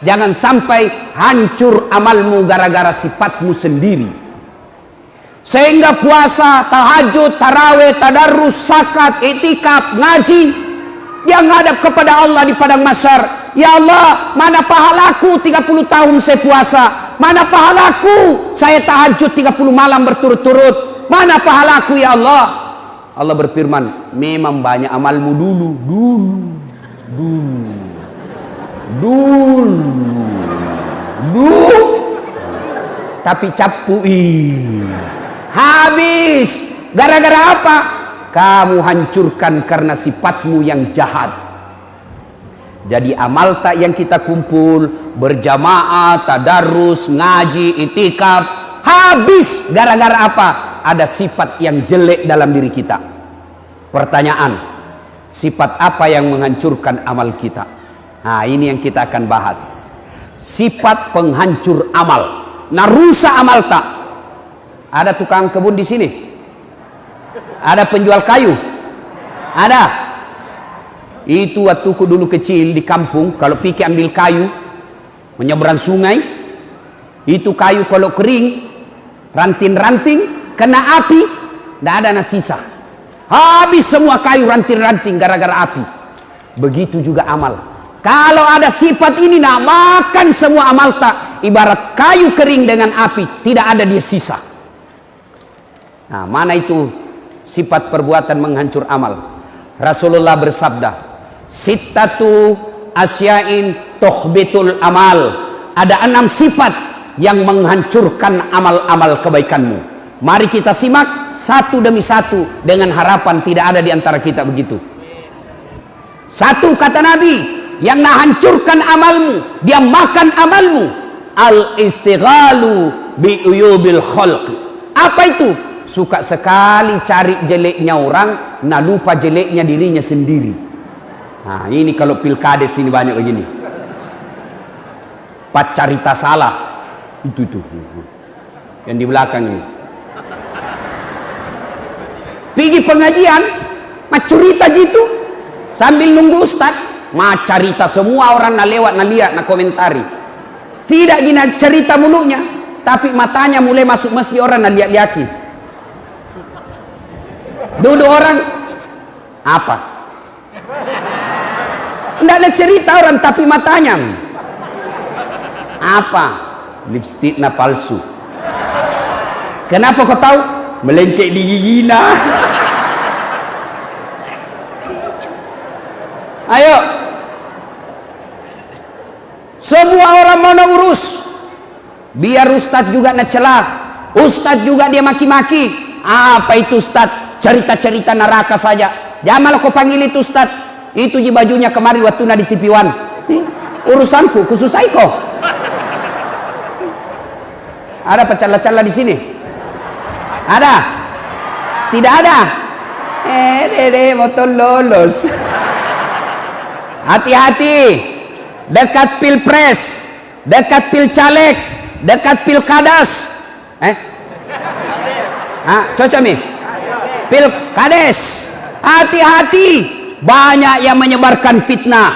Jangan sampai hancur amalmu gara-gara sifatmu sendiri. Sehingga puasa, tahajud, tarawih, tadarrus, zakat, iktikaf, ngaji, yang ngadap kepada Allah di padang mahsyar. Ya Allah, mana pahalaku 30 tahun saya puasa? Mana pahalaku saya tahajud 30 malam berturut-turut? Mana pahalaku ya Allah? Allah berfirman, memang banyak amalmu dulu. Tapi capui habis. Gara-gara apa? Kamu hancurkan karena sifatmu yang jahat. Jadi amal tak yang kita kumpul berjamaah, tadarus, ngaji, itikaf, habis gara-gara apa? Ada sifat yang jelek dalam diri kita. Pertanyaan, sifat apa yang menghancurkan amal kita? Nah, ini yang kita akan bahas. Sifat penghancur amal. Nah, rusak amal tak? Ada tukang kebun di sini? Ada penjual kayu? Ada. Itu waktuku dulu kecil di kampung, kalau pergi ambil kayu menyeberang sungai, itu kayu kalau kering, ranting-ranting, kena api, tidak ada sisa. Habis semua kayu ranting-ranting gara-gara api. Begitu juga amal. Kalau ada sifat ini, nak makan semua amal tak. Ibarat kayu kering dengan api, tidak ada dia sisa. Nah, mana itu sifat perbuatan menghancur amal? Rasulullah bersabda, sittatu asya'in tuhbitul amal. Ada 6 sifat yang menghancurkan amal-amal kebaikanmu. Mari kita simak satu demi satu dengan harapan tidak ada di antara kita begitu. Satu, kata Nabi, yang menghancurkan amalmu, dia makan amalmu, al-istighalu bi uyubil khalq. Apa itu? Suka sekali cari jeleknya orang, nah lupa jeleknya dirinya sendiri. Nah, ini kalau pilkades ini banyak begini. Pacarita salah. Itu. Yang di belakang ini. Pergi pengajian, macurita gitu. Sambil nunggu ustad, macarita semua orang na lewat na lihat na komentari. Tidak gina cerita mulutnya, tapi matanya mulai masuk masjid orang na lihat-lihatin. Duduk orang apa? Tidak ada cerita orang, tapi matanya apa? Lipstick na palsu. Kenapa kau tahu? Melengkek di gigina. Ayo, semua orang mau urus. Biar ustadz juga nak celah, ustadz juga dia maki-maki. Apa itu ustadz? Cerita-cerita neraka saja. Jangan malah kau panggil itu ustad. Itu ji bajunya kemarin waktu na di TV One. Urusanku, khusus kok. Ada pecala-cala di sini? Ada? Tidak ada? Motor lolos. Hati-hati. Dekat pilpres, dekat pilcaleg, dekat pilkadas. Cocok nih? Pilkades, hati-hati, banyak yang menyebarkan fitnah.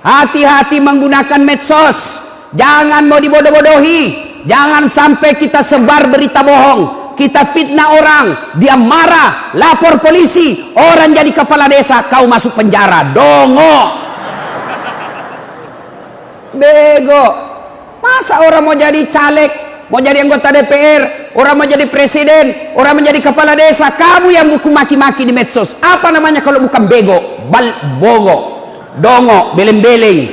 Hati-hati menggunakan medsos. Jangan mau dibodoh-bodohi. Jangan sampai kita sebar berita bohong, kita fitnah orang, dia marah, lapor polisi, orang jadi kepala desa, kau masuk penjara. Dongo, bego. Masa orang mau jadi caleg, mau jadi anggota DPR, orang mau jadi presiden, orang menjadi kepala desa, kamu yang buku maki-maki di medsos. Apa namanya kalau bukan bego? Bogo, dongo, beleng-beleng.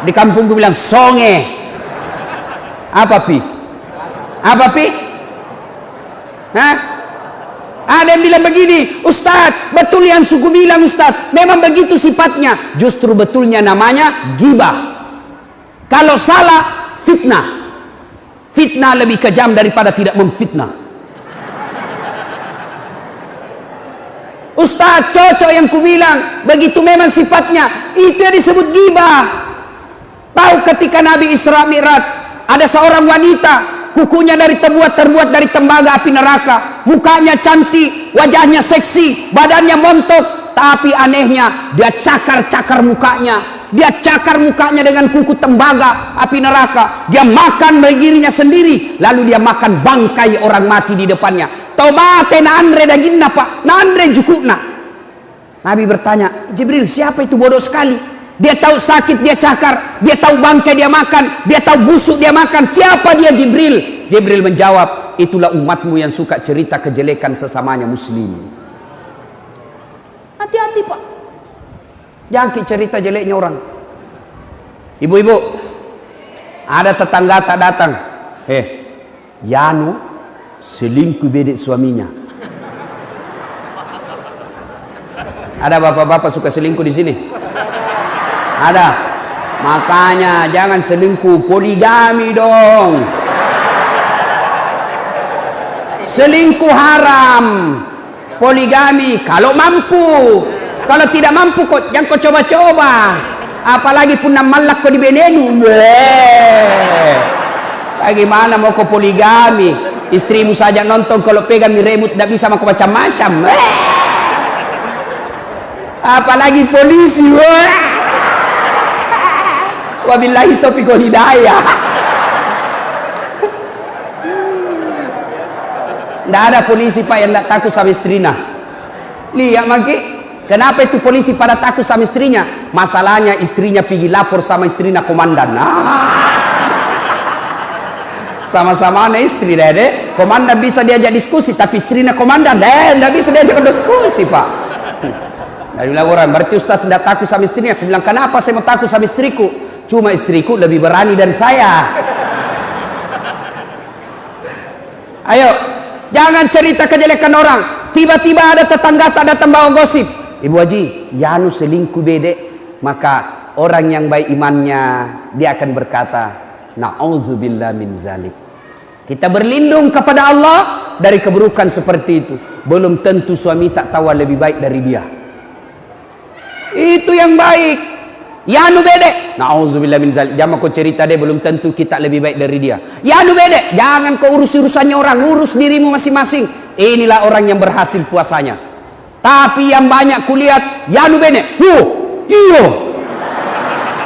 Di kampungku bilang songe. Apa pi? Hah? Ada yang bilang begini, Ustadz, betul yang suku bilang Ustadz, memang begitu sifatnya. Justru betulnya namanya gibah. Kalau salah, fitnah. Fitnah lebih kejam daripada tidak memfitnah. Ustaz, cocok yang kubilang, begitu memang sifatnya. Itu yang disebut ghibah. Tahu ketika Nabi Isra Mi'raj, ada seorang wanita, kukunya terbuat dari tembaga api neraka, mukanya cantik, wajahnya seksi, badannya montok, tapi anehnya dia cakar-cakar mukanya. dia cakar mukanya dengan kuku tembaga api neraka, dia makan bagi dirinya sendiri, lalu dia makan bangkai orang mati di depannya. Taubate na andre daginna pak, na andre jukuna. Nabi bertanya, Jibril, siapa itu bodoh sekali? Dia tahu sakit dia cakar, dia tahu bangkai dia makan, dia tahu busuk dia makan. Siapa dia Jibril? Jibril menjawab, itulah umatmu yang suka cerita kejelekan sesamanya muslim. Hati-hati pak, jangan cerita jeleknya orang. Ibu-ibu, ada tetangga tak datang, Yano selingkuh bedek suaminya. Ada bapak-bapak suka selingkuh di sini? Ada. Makanya jangan selingkuh, poligami dong. Selingkuh haram, poligami kalau mampu. Kalau tidak mampu kok jangan kau coba-coba. Apalagi pun malak kau dibenenu. Bagaimana mau kau poligami? Istrimu saja nonton kalau pegang remote tidak bisa mau macam-macam. Apalagi polisi. Wabillahi taufiq wal hidayah. Tidak ada polisi pak yang tidak takut sama istrinya. Lihat maki, kenapa itu polisi pada takut sama istrinya? Masalahnya istrinya pergi lapor sama istrinya komandan. Sama-sama istri deh. Komandan bisa diajak diskusi, tapi istrinya komandan tidak bisa diajak diskusi pak. Dari laporan, berarti Ustaz tidak takut sama istrinya. Aku bilang, kenapa saya mau takut sama istriku? Cuma istriku lebih berani dari saya. Ayo, jangan cerita kejelekan orang. Tiba-tiba ada tetangga tak datang bawa gosip. Ibu Haji, Yanu selingkuh bedek. Maka orang yang baik imannya, dia akan berkata, na'udzubillah min zalik. Kita berlindung kepada Allah dari keburukan seperti itu. Belum tentu suami tak tahu lebih baik dari dia. Itu yang baik. Yanu bedek, na'udzubillah min zalik. Jangan kau cerita deh, belum tentu kita lebih baik dari dia. Yanu bedek, jangan kau urus urusannya orang, urus dirimu masing-masing. Inilah orang yang berhasil puasanya. Tapi yang banyak kulihat, Yanu bedek, iyo,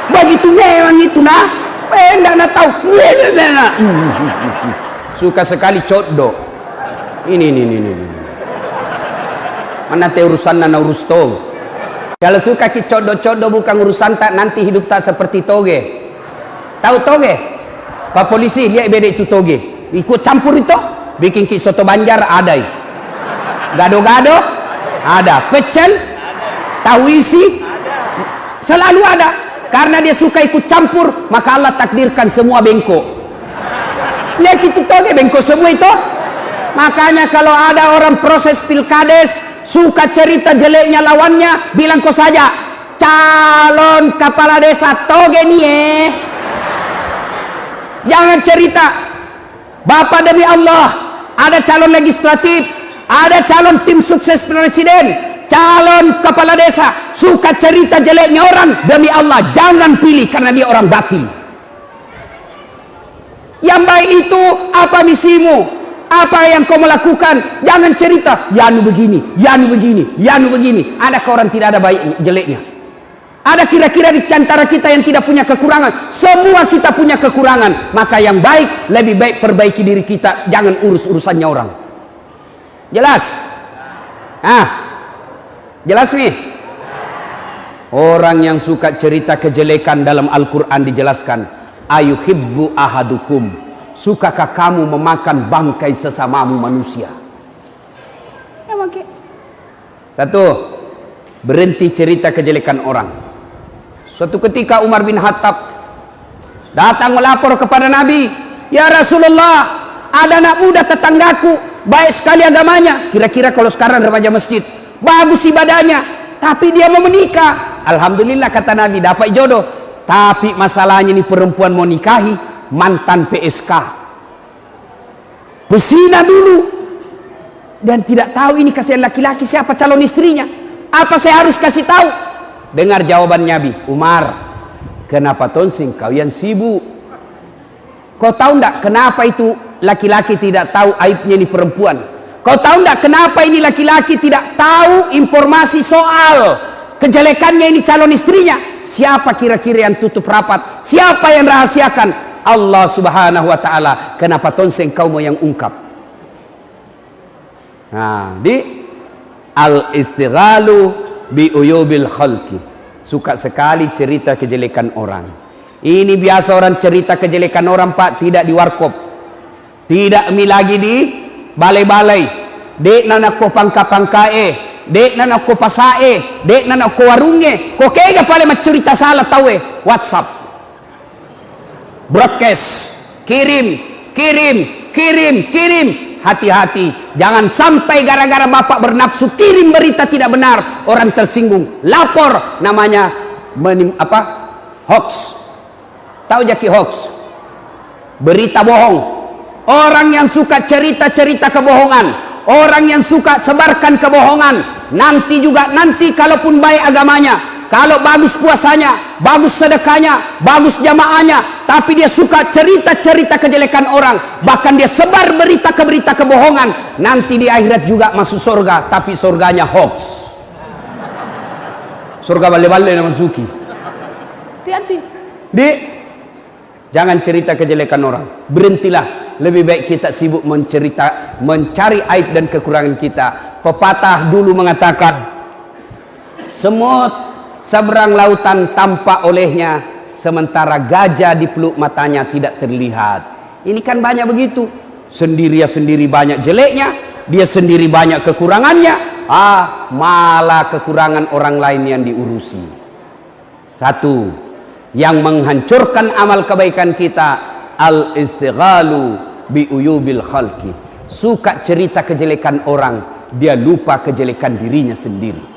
begitu memang itu nah, enggak tahu, suka sekali codo. Ini. Mana te urusan na urus tong. Kalau suka ki codo-codo bukan urusan tak, nanti hidup tak seperti toge. Tahu toge? Pak polisi lihat beda itu toge. Ikut campur itu, bikin ki soto Banjar ada. Gado-gado ada, pecel, tahu isi selalu ada. Karena dia suka ikut campur, maka Allah takdirkan semua bengkok. Lihat itu toge bengkok semua itu. Makanya kalau ada orang proses pilkades suka cerita jeleknya lawannya, bilang kau saja, calon kepala desa toge nih jangan cerita. Bapak demi Allah, ada calon legislatif, ada calon tim sukses presiden, calon kepala desa, suka cerita jeleknya orang, demi Allah jangan pilih karena dia orang batil. Yang baik itu apa misimu? Apa yang kau melakukan? Jangan cerita Yanu begini, Yanu begini, Yanu begini. Adakah orang tidak ada baik jeleknya? Ada kira-kira di antara kita yang tidak punya kekurangan? Semua kita punya kekurangan. Maka yang baik, lebih baik perbaiki diri kita. Jangan urus urusannya orang. Jelas? Jelas nih? Orang yang suka cerita kejelekan dalam Al-Quran dijelaskan, ayuhibbu ahadukum, sukakah kamu memakan bangkai sesamamu manusia? Satu, berhenti cerita kejelekan orang. Suatu ketika Umar bin Khattab datang melapor kepada Nabi, ya Rasulullah, ada anak muda tetanggaku, baik sekali agamanya, kira-kira kalau sekarang remaja masjid, bagus ibadahnya, tapi dia mau menikah. Alhamdulillah kata Nabi, dapat jodoh. Tapi masalahnya ini perempuan mau nikahi mantan PSK, pesina dulu, dan tidak tahu ini kasihan laki-laki siapa calon istrinya. Apa saya harus kasih tahu? Dengar jawaban Nabi, Umar, kenapa tonsing kau yang sibuk? Kau tahu enggak kenapa itu laki-laki tidak tahu aibnya ini perempuan? Kau tahu enggak kenapa ini laki-laki tidak tahu informasi soal kejelekannya ini calon istrinya. Siapa kira-kira yang tutup rapat? Siapa yang rahasiakan? Allah Subhanahu wa ta'ala. Kenapa tonseng kau mau yang ungkap? Nah, di al-istighalu bi uyubil khalqi. Suka sekali cerita kejelekan orang. Ini biasa orang cerita kejelekan orang, Pak, tidak di warkop. Tidak lagi di balai-balai. Dek nana ko pangka-pangkae, dek nana ko pasae, dek nana ko warunge. Ko kaya pala macurita salah tawe. WhatsApp, broadcast, kirim. Hati-hati, jangan sampai gara-gara bapak bernafsu kirim berita tidak benar, orang tersinggung, lapor, namanya hoax. Tahu jaki hoax? Berita bohong. Orang yang suka cerita-cerita kebohongan, orang yang suka sebarkan kebohongan, nanti kalaupun baik agamanya, kalau bagus puasanya, bagus sedekahnya, bagus jamaahnya, tapi dia suka cerita-cerita kejelekan orang, bahkan dia sebar berita kebohongan, nanti di akhirat juga masuk surga, tapi surganya hoax. Surga bale-bale nama Zuki. Hati-hati. Jangan cerita kejelekan orang. Berhentilah. Lebih baik kita sibuk mencari aib dan kekurangan kita. Pepatah dulu mengatakan, semut seberang lautan tampak olehnya, sementara gajah di peluk matanya tidak terlihat. Ini kan banyak begitu. Sendiri banyak jeleknya, dia sendiri banyak kekurangannya. Malah kekurangan orang lain yang diurusi. Satu, yang menghancurkan amal kebaikan kita, al-istighalu bi uyubil khalqi. Suka cerita kejelekan orang, dia lupa kejelekan dirinya sendiri.